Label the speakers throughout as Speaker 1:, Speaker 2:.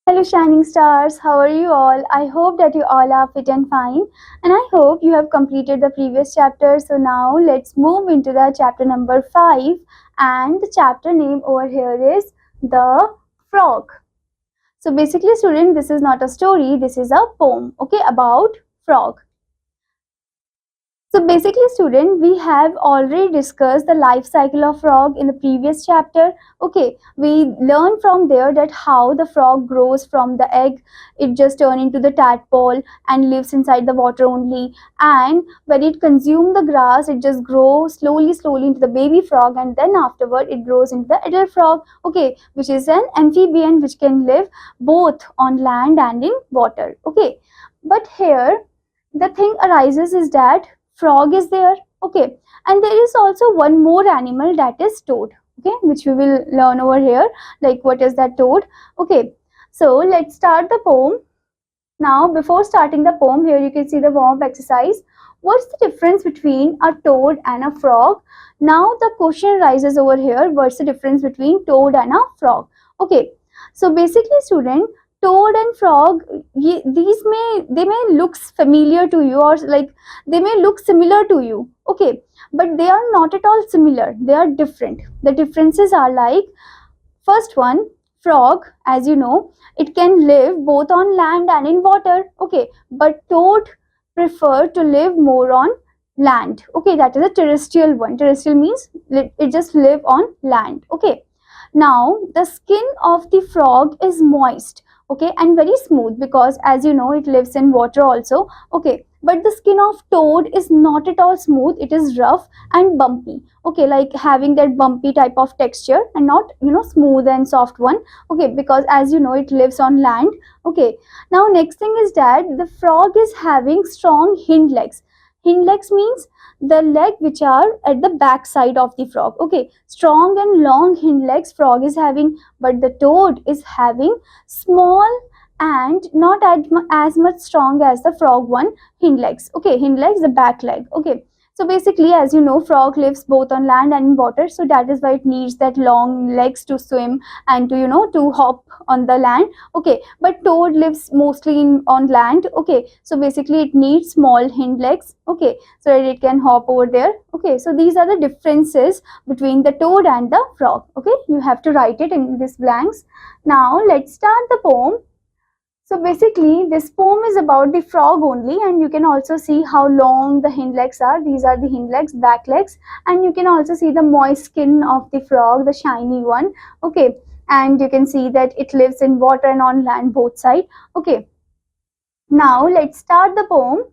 Speaker 1: Hello, shining stars. How are you all? I hope that you all are fit and fine, and I hope you have completed the previous chapter. So, now let's move into the chapter number 5, and the chapter name over here is The Frog. So, basically, student, this is not a story, this is a poem, okay, about frog. So basically, student, we have already discussed the life cycle of frog in the previous chapter. Okay, we learned from there that how the frog grows from the egg, it just turns into the tadpole and lives inside the water only. And when it consumes the grass, it just grows slowly into the baby frog, and then afterward it grows into the adult frog. Okay, which is an amphibian which can live both on land and in water. Okay, but here the thing arises is that frog is there, okay, and there is also one more animal, that is toad, okay, which we will learn over here, like what is that toad. Okay, so let's start the poem. Now before starting the poem, here you can see the warm-up exercise. What's the difference between a toad and a frog? Now the question arises over here, what's the difference between toad and a frog? Okay, so basically, student, toad and frog, they may look familiar to you, or like they may look similar to you, okay, but they are not at all similar, they are different. The differences are like, first one, frog, as you know, it can live both on land and in water, okay, but toad prefer to live more on land, okay, that is a terrestrial one. Terrestrial means it just live on land, okay. Now the skin of the frog is moist, okay, and very smooth, because as you know it lives in water also, okay, but the skin of toad is not at all smooth, it is rough and bumpy, okay, like having that bumpy type of texture and not, smooth and soft one, okay, because as you know it lives on land, okay. Now next thing is that the frog is having strong hind legs. Hind legs means the leg which are at the back side of the frog, okay, strong and long hind legs frog is having, but the toad is having small and not as much strong as the frog one hind legs, okay, hind legs, the back leg, okay. So basically, as you know, frog lives both on land and in water, so that is why it needs that long legs to swim and to, to hop on the land, okay. But toad lives mostly on land, okay, so basically it needs small hind legs, okay, so that it can hop over there, okay. So these are the differences between the toad and the frog, okay. You have to write it in these blanks. Now let's start the poem. So basically this poem is about the frog only, and you can also see how long the hind legs are. These are the hind legs, back legs, and you can also see the moist skin of the frog, the shiny one, okay. And you can see that it lives in water and on land, both side, okay. Now let's start the poem.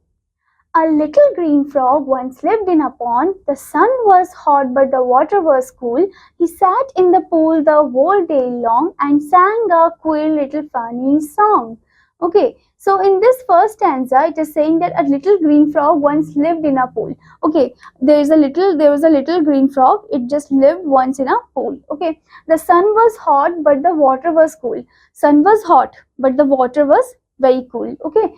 Speaker 1: A little green frog once lived in a pond. The sun was hot but the water was cool. He sat in the pool the whole day long and sang a queer little funny song. Okay, so in this first stanza, it is saying that a little green frog once lived in a pool. Okay, there was a little green frog. It just lived once in a pool. Okay, the sun was hot but the water was cool. Sun was hot but the water was very cool. Okay,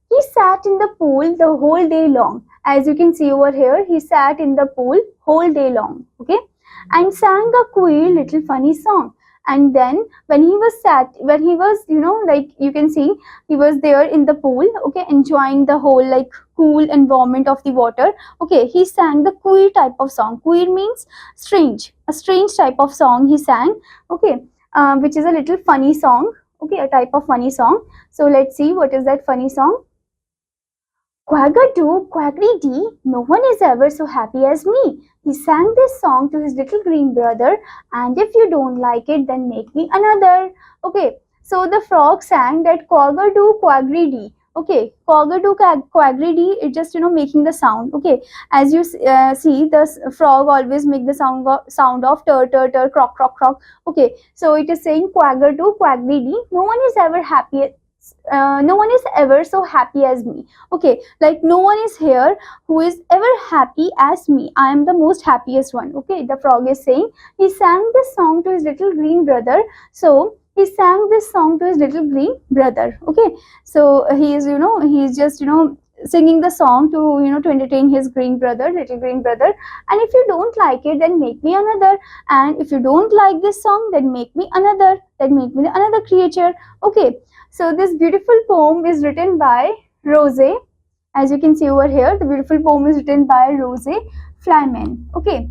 Speaker 1: he sat in the pool the whole day long. As you can see over here, he sat in the pool whole day long, okay, and sang a queer little funny song. And then when he was, like you can see, he was there in the pool, okay, enjoying the whole like cool environment of the water. Okay, he sang the queer type of song. Queer means strange, a strange type of song he sang, okay, which is a little funny song, okay, a type of funny song. So let's see what is that funny song. Quagadoo, quackity, no one is ever so happy as me. He sang this song to his little green brother, and if you don't like it, then make me another. Okay, so the frog sang that quagadoo, quagridi. Okay, quagadoo, quagridi, it just, making the sound. Okay, as you see, the frog always make the sound of tur, tur, tur, croak, croak, croak. Okay, so it is saying quagadoo, quagridi, no one is ever happy. No one is ever so happy as me. Okay, like no one is here who is ever happy as me. I am the most happiest one. Okay, the frog is saying. He sang this song to his little green brother. So he sang this song to his little green brother. Okay, so he is, he is just, singing the song to, to entertain his green brother, little green brother. And if you don't like it, then make me another. And if you don't like this song, then make me another. Then make me another creature. Okay, so this beautiful poem is written by Rose. As you can see over here, the beautiful poem is written by Rose Flyman. Okay,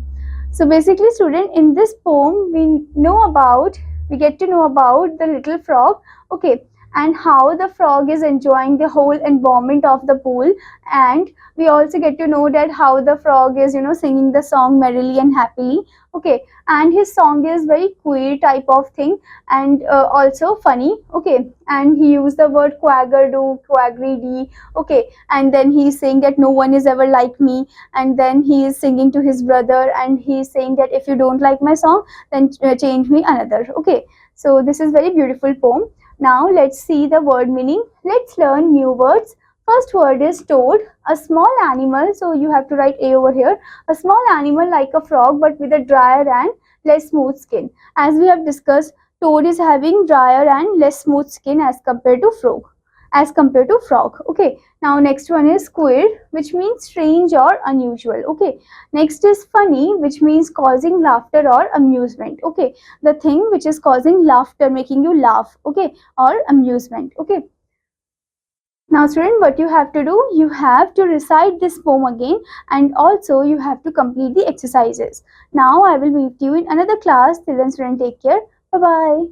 Speaker 1: so basically, student, in this poem we get to know about the little frog. Okay, and how the frog is enjoying the whole environment of the pool. And we also get to know that how the frog is, singing the song merrily and happily. Okay, and his song is very queer type of thing, and also funny. Okay, and he used the word quagger-do, quaggery-dee. Okay, and then he's saying that no one is ever like me. And then he is singing to his brother, and he's saying that if you don't like my song, then change me another. Okay, so this is very beautiful poem. Now let's see the word meaning. Let's learn new words. First word is toad, a small animal. So you have to write A over here. A small animal like a frog but with a drier and less smooth skin. As we have discussed, toad is having drier and less smooth skin as compared to frog. Okay, now next one is queer, which means strange or unusual. Okay, next is funny, which means causing laughter or amusement. Okay, the thing which is causing laughter, making you laugh. Okay, or amusement. Okay, now student, what you have to do, you have to recite this poem again, and also you have to complete the exercises. Now I will meet you in another class. Till then student, take care. Bye bye.